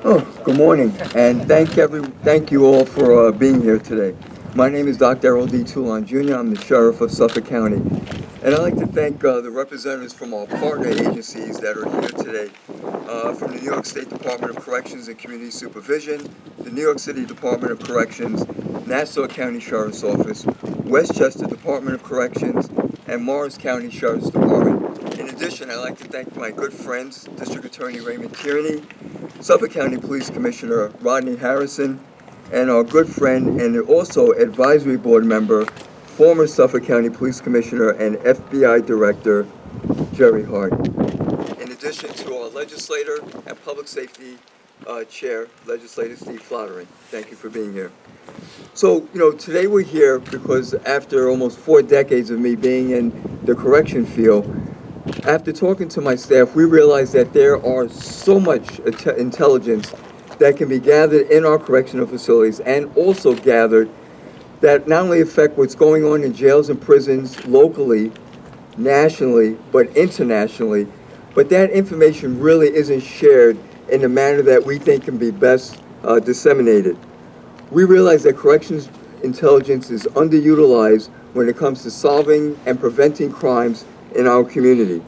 Oh, good morning, and thank you all for being here today. My name is Dr. Errol D. Toulon Jr. I'm the Sheriff of Suffolk County, and I'd like to thank the representatives from our partner agencies that are here today, from the New York State Department of Corrections and Community Supervision, the New York City Department of Corrections, Nassau County Sheriff's Office, Westchester Department of Corrections, and Morris County Sheriff's Department. In addition, I'd like to thank my good friends, District Attorney Raymond Tierney, Suffolk County Police Commissioner Rodney Harrison, and our good friend and also advisory board member, former Suffolk County Police Commissioner and FBI Director Jerry Hart. In addition to our legislator and public safety chair, Legislator Steve Flattering. Thank you for being here. So, today we're here because after almost 4 decades of me being in the correction field, after talking to my staff, we realized that there are so much intelligence that can be gathered in our correctional facilities and also gathered that not only affect what's going on in jails and prisons locally, nationally, but internationally, but that information really isn't shared in the manner that we think can be best disseminated. We realize that corrections intelligence is underutilized when it comes to solving and preventing crimes in our community.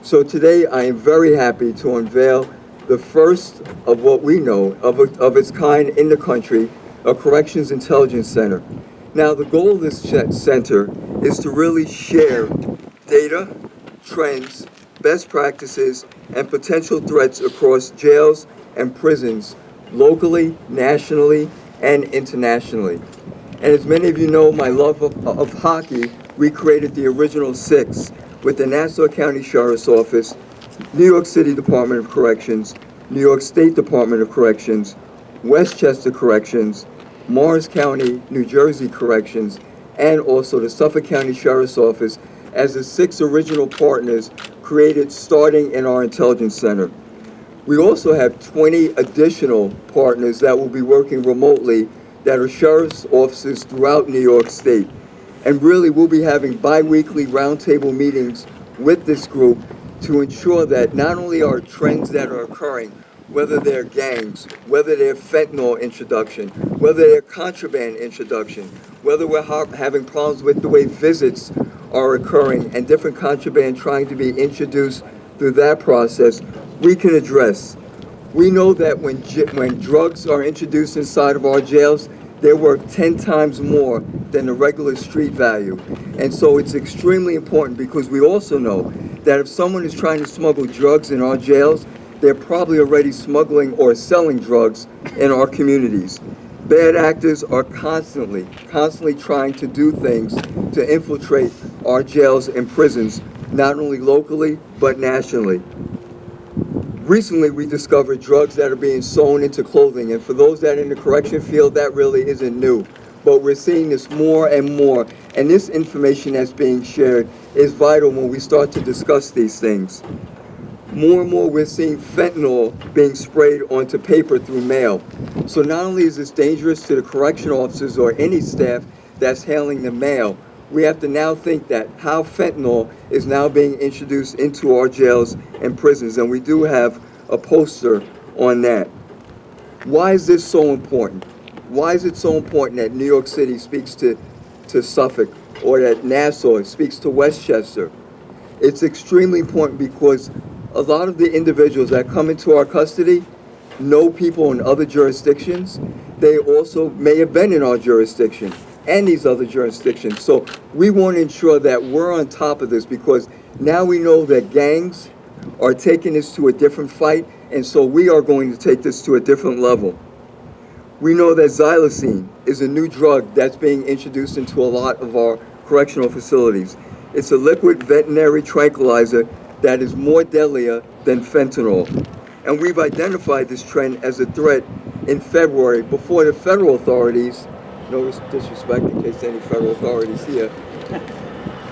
So today I am very happy to unveil the first of what we know of its kind in the country, a Corrections Intelligence Center. Now the goal of this center is to really share data, trends, best practices, and potential threats across jails and prisons locally, nationally, and internationally. And as many of you know, my love of hockey, we created the original 6 with the Nassau County Sheriff's Office, New York City Department of Corrections, New York State Department of Corrections, Westchester Corrections, Morris County, New Jersey Corrections, and also the Suffolk County Sheriff's Office as the 6 original partners created starting in our intelligence center. We also have 20 additional partners that will be working remotely that are sheriff's offices throughout New York State. And really, we'll be having bi-weekly roundtable meetings with this group to ensure that not only are trends that are occurring, whether they're gangs, whether they're fentanyl introduction, whether they're contraband introduction, whether we're having problems with the way visits are occurring and different contraband trying to be introduced through that process, we can address. We know that when drugs are introduced inside of our jails, they're worth 10 times more than the regular street value. And so it's extremely important because we also know that if someone is trying to smuggle drugs in our jails, they're probably already smuggling or selling drugs in our communities. Bad actors are constantly trying to do things to infiltrate our jails and prisons, not only locally, but nationally. Recently, we discovered drugs that are being sewn into clothing, and for those that are in the correction field, that really isn't new. But we're seeing this more and more, and this information that's being shared is vital when we start to discuss these things. More and more, we're seeing fentanyl being sprayed onto paper through mail. So not only is this dangerous to the correctional officers or any staff that's handling the mail, we have to now think that how fentanyl is now being introduced into our jails and prisons, and we do have a poster on that. Why is this so important? Why is it so important that New York City speaks to Suffolk, or that Nassau speaks to Westchester? It's extremely important because a lot of the individuals that come into our custody know people in other jurisdictions. They also may have been in our jurisdiction and these other jurisdictions. So we want to ensure that we're on top of this because now we know that gangs are taking this to a different fight, and so we are going to take this to a different level. We know that xylazine is a new drug that's being introduced into a lot of our correctional facilities. It's a liquid veterinary tranquilizer that is more deadlier than fentanyl. And we've identified this trend as a threat in February before the federal authorities, no disrespect in case any federal authorities here,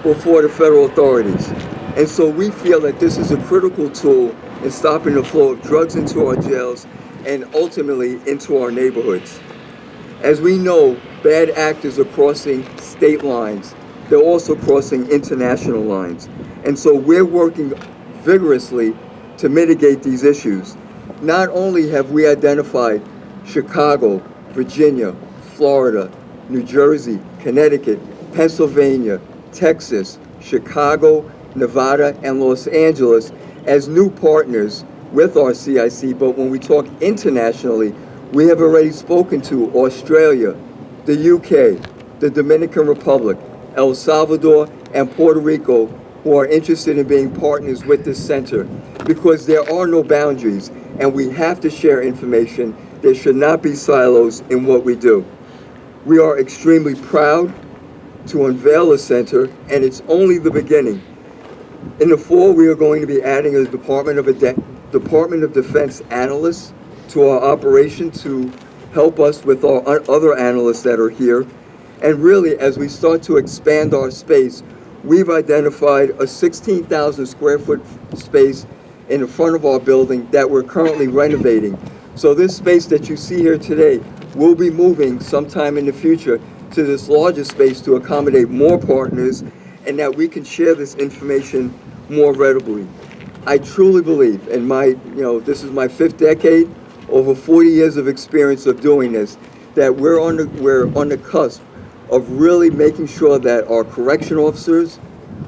before the federal authorities. And so we feel that this is a critical tool in stopping the flow of drugs into our jails and ultimately into our neighborhoods. As we know, bad actors are crossing state lines. They're also crossing international lines. And so we're working vigorously to mitigate these issues. not only have we identified Chicago, Virginia, Florida, New Jersey, Connecticut, Pennsylvania, Texas, Chicago, Nevada, and Los Angeles as new partners with our CIC, but when we talk internationally, we have already spoken to Australia, the UK, the Dominican Republic, El Salvador, and Puerto Rico, who are interested in being partners with this center, because there are no boundaries and we have to share information. There should not be silos in what we do. We are extremely proud to unveil a center, and it's only the beginning. In the fall, we are going to be adding a Department of Defense analyst to our operation to help us with our other analysts that are here. And really, as we start to expand our space, we've identified a 16,000 square foot space in the front of our building that we're currently renovating. So this space that you see here today will be moving sometime in the future to this larger space to accommodate more partners, and that we can share this information more readily. I truly believe, and this is my 5th decade, over 40 years of experience of doing this, that we're on the cusp of really making sure that our correction officers,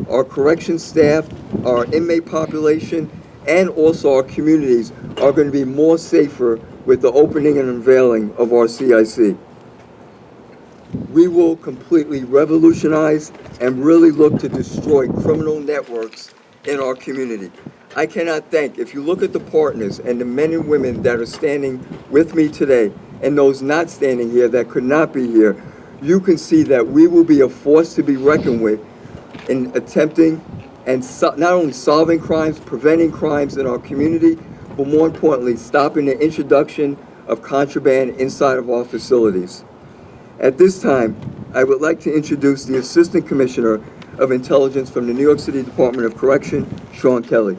our correction staff, our inmate population, and also our communities are going to be more safer with the opening and unveiling of our CIC. We will completely revolutionize and really look to destroy criminal networks in our community. I cannot thank, if you look at the partners and the men and women that are standing with me today, and those not standing here that could not be here, you can see that we will be a force to be reckoned with in attempting and not only solving crimes, preventing crimes in our community, but more importantly, stopping the introduction of contraband inside of our facilities. At this time, I would like to introduce the Assistant Commissioner of Intelligence from the New York City Department of Correction, Sean Kelly.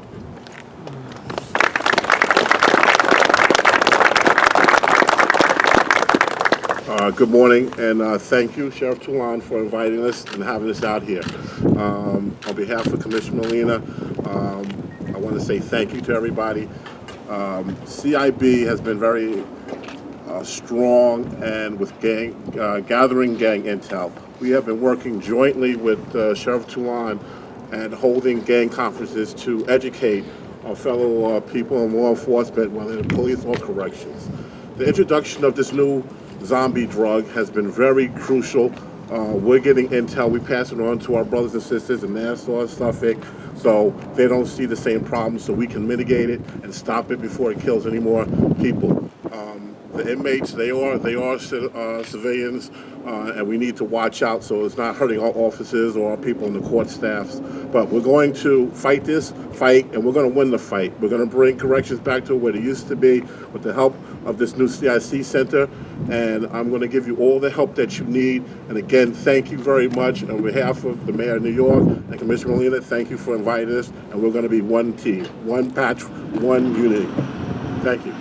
Good morning, and thank you, Sheriff Toulon, for inviting us and having us out here. On behalf of Commissioner Molina, I want to say thank you to everybody. CIB has been very strong and with gathering gang intel. We have been working jointly with Sheriff Toulon and holding gang conferences to educate our fellow people in law enforcement, whether in police or corrections. The introduction of this new zombie drug has been very crucial. We're getting intel. We pass it on to our brothers and sisters in Nassau and Suffolk, so they don't see the same problem, so we can mitigate it and stop it before it kills any more people. The inmates, they are civilians, and we need to watch out so it's not hurting our officers or our people in the court staffs. But we're going to fight this fight, and we're going to win the fight. We're going to bring corrections back to where they used to be with the help of this new CIC center, and I'm going to give you all the help that you need. And again, thank you very much on behalf of the Mayor of New York and Commissioner Molina. Thank you for inviting us, and we're going to be one team, one patch, one unity. Thank you.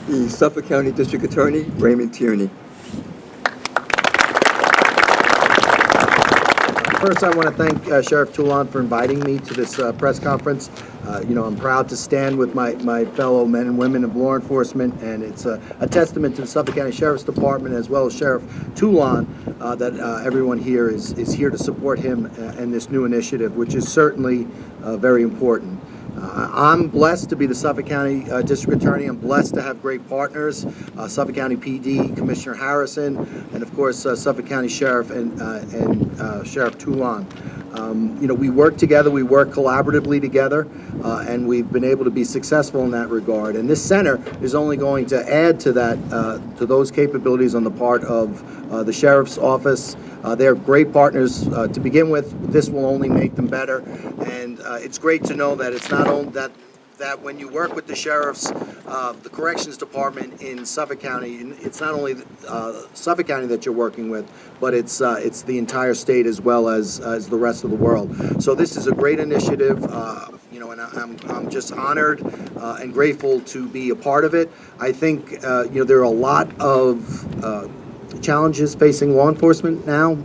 The Suffolk County District Attorney, Raymond Tierney. First, I want to thank Sheriff Toulon for inviting me to this press conference. I'm proud to stand with my fellow men and women of law enforcement, and it's a testament to the Suffolk County Sheriff's Department as well as Sheriff Toulon that everyone here is here to support him in this new initiative, which is certainly very important. I'm blessed to be the Suffolk County District Attorney. I'm blessed to have great partners, Suffolk County PD, Commissioner Harrison, and of course Suffolk County Sheriff and Sheriff Toulon. We work together, we work collaboratively together, and we've been able to be successful in that regard. And this center is only going to add to that, to those capabilities on the part of the Sheriff's Office. They're great partners to begin with. This will only make them better, and it's great to know that it's not only that when you work with the sheriffs, the corrections department in Suffolk County, it's not only Suffolk County that you're working with, but it's the entire state as well as the rest of the world. So this is a great initiative, and I'm just honored and grateful to be a part of it. I think there are a lot of challenges facing law enforcement now,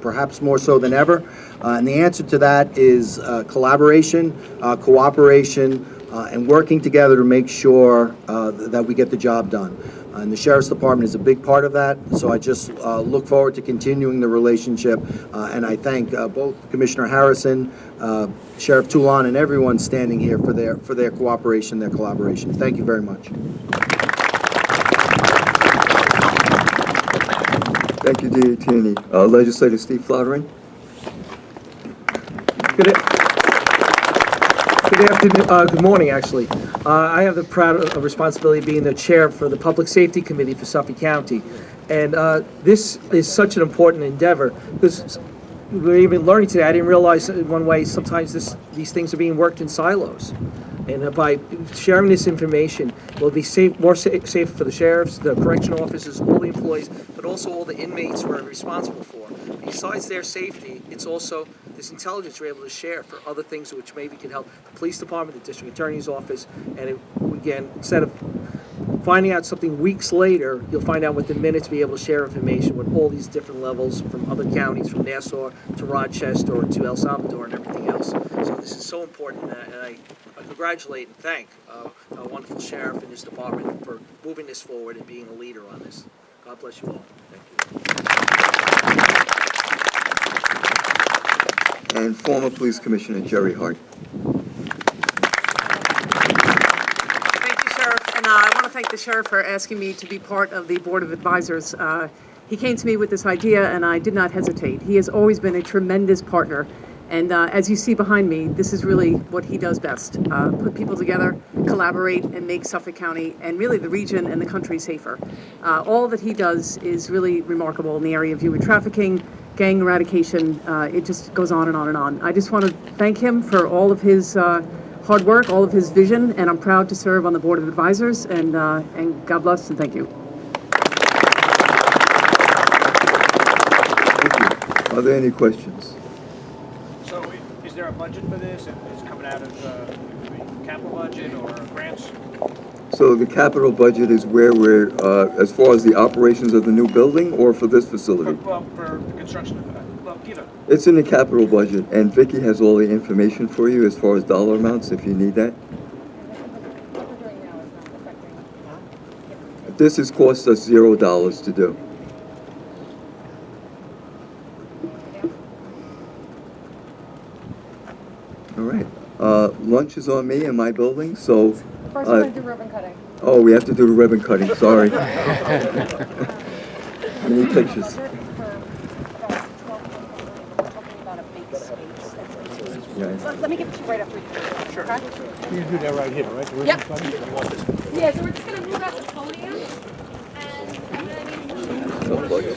perhaps more so than ever. And the answer to that is collaboration, cooperation, and working together to make sure that we get the job done. And the Sheriff's Department is a big part of that, so I just look forward to continuing the relationship, and I thank both Commissioner Harrison, Sheriff Toulon, and everyone standing here for their cooperation, their collaboration. Thank you very much. Thank you, D.A. Tierney. Legislator Steve Flowering. Good afternoon, good morning, actually. I have the proud responsibility of being the chair for the Public Safety Committee for Suffolk County. And this is such an important endeavor because we're even learning today. I didn't realize in one way sometimes these things are being worked in silos. And by sharing this information, it will be safer for the sheriffs, the correctional officers, all the employees, but also all the inmates we're responsible for. Besides their safety, it's also this intelligence we're able to share for other things which maybe can help the police department, the district attorney's office, and again, instead of finding out something weeks later, you'll find out within minutes, be able to share information with all these different levels from other counties, from Nassau to Rochester or to El Salvador and everything else. So this is so important, and I congratulate and thank our wonderful sheriff and his department for moving this forward and being a leader on this. God bless you all. Thank you. And former Police Commissioner Jerry Hart. Thank you, Sheriff. And I want to thank the Sheriff for asking me to be part of the Board of Advisors. He came to me with this idea, and I did not hesitate. He has always been a tremendous partner. And as you see behind me, this is really what he does best. Put people together, collaborate, and make Suffolk County and really the region and the country safer. All that he does is really remarkable in the area of human trafficking, gang eradication. It just goes on and on and on. I just want to thank him for all of his hard work, all of his vision, and I'm proud to serve on the Board of Advisors, and God bless and thank you. Thank you. Are there any questions? So is there a budget for this? Is it coming out of the capital budget or grants? So the capital budget is where we're, as far as the operations of the new building or for this facility? For the construction of that. Well, either. It's in the capital budget, and Vicki has all the information for you as far as dollar amounts if you need that. This has cost us $0 to do. All right. Lunch is on me in my building, so. First, we're going to do ribbon cutting. Oh, we have to do the ribbon cutting, sorry. Many pictures. Let me give it to you right after we finish. Sure. Okay? You can do that right here, right? The ribbon Yep. cutting? You want this? Yeah, so we're just going to move out the podium. And then... Don't plug it.